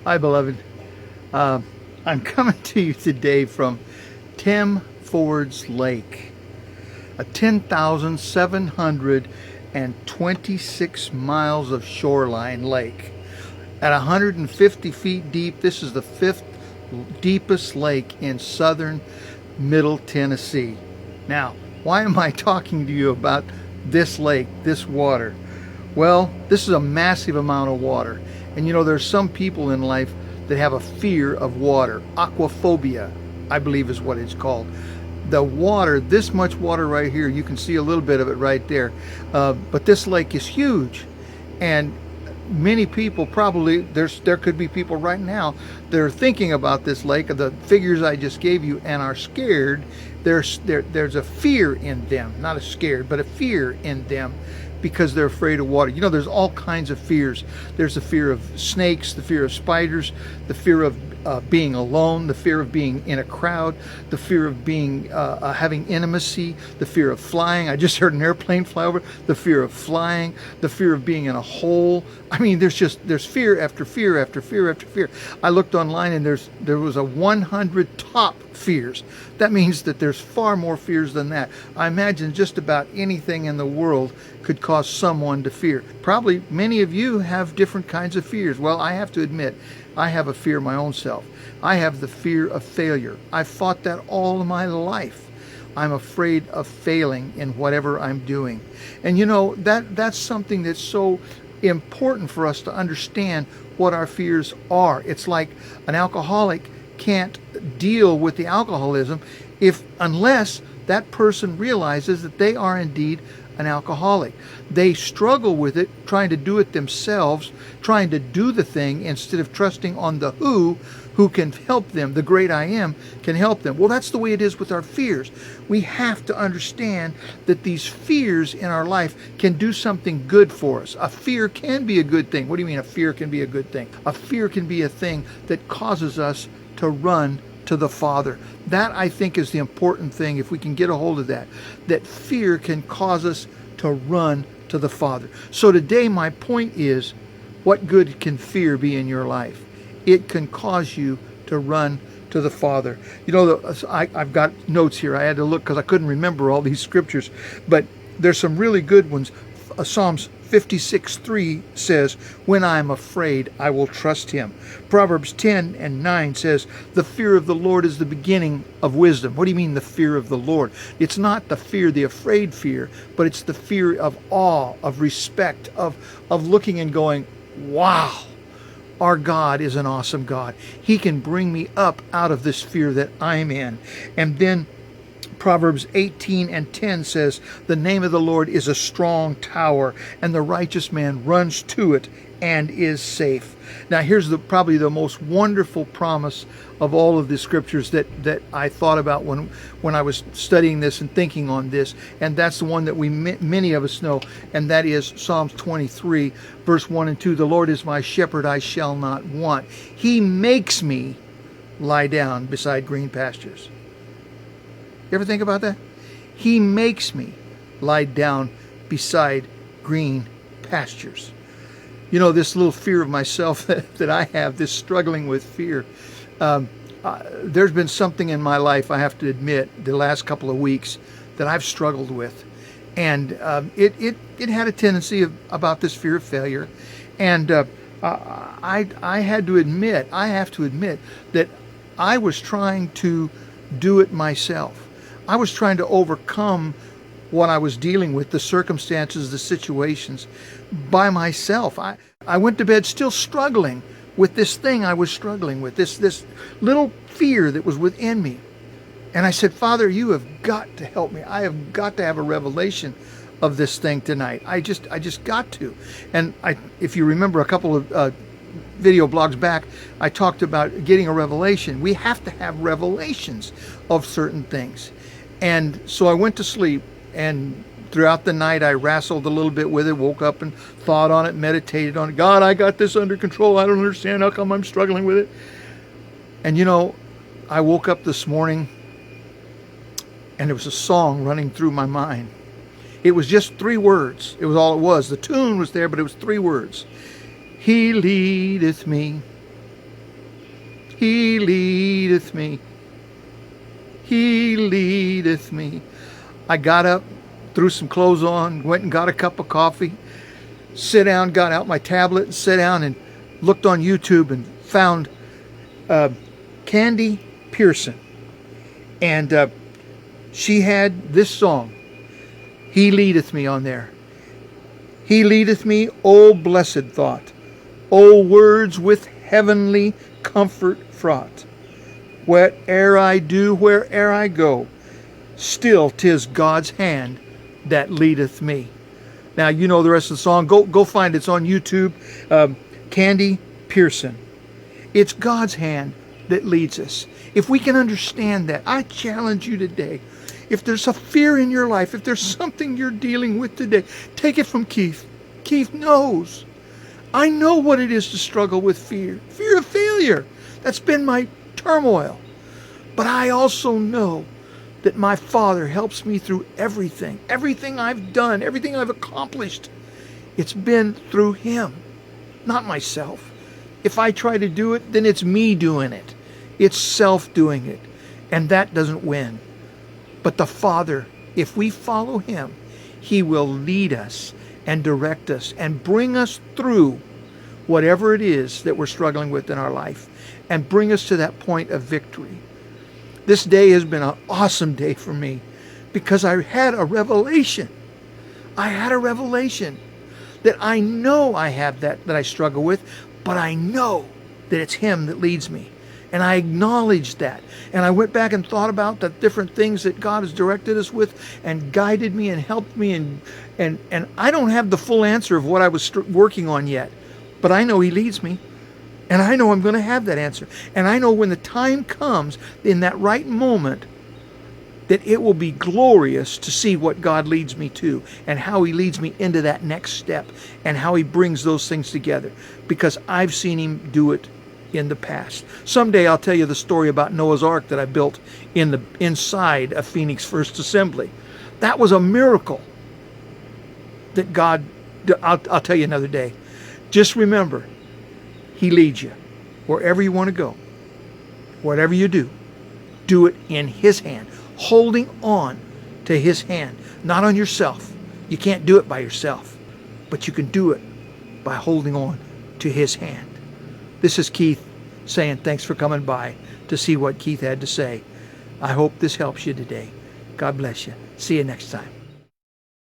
Hi, beloved. Uh, I'm coming to you today from Tim Ford's Lake, a 10,726 miles of shoreline lake. At 150 feet deep, this is the fifth deepest lake in southern Middle Tennessee. Now, why am I talking to you about this lake, this water? Well, this is a massive amount of water. And you know, there's some people in life that have a fear of water. Aquaphobia, I believe is what it's called. The water, this much water right here, you can see a little bit of it right there. But this lake is huge. And many people probably, there could be people right now that are thinking about this lake, the figures I just gave you, and are scared. There's a fear in them, not a scared, but a fear in them, because they're afraid of water. You know, there's all kinds of fears. There's the fear of snakes, the fear of spiders, the fear of being alone, the fear of being in a crowd, the fear of being having intimacy, the fear of flying. I just heard an airplane fly over. The fear of flying, the fear of being in a hole. I mean, there's fear after fear after fear after fear. I looked online and there was a 100 top fears. That means that there's far more fears than that. I imagine just about anything in the world could cause someone to fear. Probably many of you have different kinds of fears. Well, I have to admit, I have a fear of my own self. I have the fear of failure. I've fought that all of my life. I'm afraid of failing in whatever I'm doing. And you know, that's something that's so important for us to understand what our fears are. It's like an alcoholic can't deal with the alcoholism unless that person realizes that they are indeed an alcoholic. They struggle with it, trying to do it themselves, trying to do the thing instead of trusting on the who can help them. The great I am can help them. Well, that's the way it is with our fears. We have to understand that these fears in our life can do something good for us. A fear can be a good thing. What do you mean a fear can be a good thing? A fear can be a thing that causes us to run to the Father. That, I think, is the important thing, if we can get a hold of that fear can cause us to run to the Father. So today my point is, what good can fear be in your life? It can cause you to run to the Father. You know, I've got notes here. I had to look because I couldn't remember all these scriptures, but there's some really good ones. Psalms 56:3 says, when I am afraid, I will trust him. Proverbs 10:9 says, the fear of the Lord is the beginning of wisdom. What do you mean the fear of the Lord? It's not the fear, the afraid fear, but it's the fear of awe, of respect, of looking and going, wow, our God is an awesome God. He can bring me up out of this fear that I'm in. And then Proverbs 18:10 says, the name of the Lord is a strong tower, and the righteous man runs to it and is safe. Now here's probably the most wonderful promise of all of the scriptures that I thought about when I was studying this and thinking on this, and that's the one that many of us know, and that is Psalms 23 verse 1 and 2. The Lord is my shepherd, I shall not want. He makes me lie down beside green pastures. You ever think about that? He makes me lie down beside green pastures. You know, this little fear of myself that I have, this struggling with fear, there's been something in my life, I have to admit, the last couple of weeks that I've struggled with. And it had a tendency about this fear of failure. And I have to admit that I was trying to do it myself. I was trying to overcome what I was dealing with, the circumstances, the situations, by myself. I went to bed still struggling with this thing I was struggling with, this little fear that was within me. And I said, Father, you have got to help me. I have got to have a revelation of this thing tonight. I just got to. And if you remember a couple of video blogs back, I talked about getting a revelation. We have to have revelations of certain things. And so I went to sleep, and throughout the night I wrestled a little bit with it, woke up and thought on it, meditated on it. God, I got this under control. I don't understand how come I'm struggling with it. And you know, I woke up this morning and there was a song running through my mind. It was just 3 words. It was all it was. The tune was there, but it was 3 words. He leadeth me He leadeth me. He leadeth me. I got up, threw some clothes on, went and got a cup of coffee, sit down, got out my tablet, and sat down and looked on YouTube and found Candy Pearson. And she had this song, He Leadeth Me, on there. He leadeth me, O blessed thought, O words with heavenly comfort fraught. Whate'er I do, where'er I go, still 'tis God's hand that leadeth me. Now you know the rest of the song. Go find it. It's on YouTube. Candy Pearson. It's God's hand that leads us. If we can understand that, I challenge you today. If there's a fear in your life, if there's something you're dealing with today, take it from Keith. Keith knows. I know what it is to struggle with fear. Fear of failure. That's been my turmoil. But I also know that my Father helps me through everything. Everything I've done, everything I've accomplished, it's been through Him, not myself. If I try to do it, then it's me doing it. It's self doing it. And that doesn't win. But the Father, if we follow Him, He will lead us and direct us and bring us through whatever it is that we're struggling with in our life and bring us to that point of victory. This day has been an awesome day for me because I had a revelation. I had a revelation that I know I have that I struggle with, but I know that it's Him that leads me. And I acknowledged that. And I went back and thought about the different things that God has directed us with and guided me and helped me. And I don't have the full answer of what I was working on yet, but I know He leads me. And I know I'm going to have that answer. And I know when the time comes, in that right moment, that it will be glorious to see what God leads me to and how He leads me into that next step and how He brings those things together. Because I've seen Him do it in the past. Someday I'll tell you the story about Noah's Ark that I built inside of Phoenix First Assembly. That was a miracle that God, I'll tell you another day. Just remember, He leads you wherever you want to go. Whatever you do it in His hand, holding on to His hand, not on yourself. You can't do it by yourself, but you can do it by holding on to His hand. This is Keith saying thanks for coming by to see what Keith had to say. I hope this helps you today. God bless you. See you next time.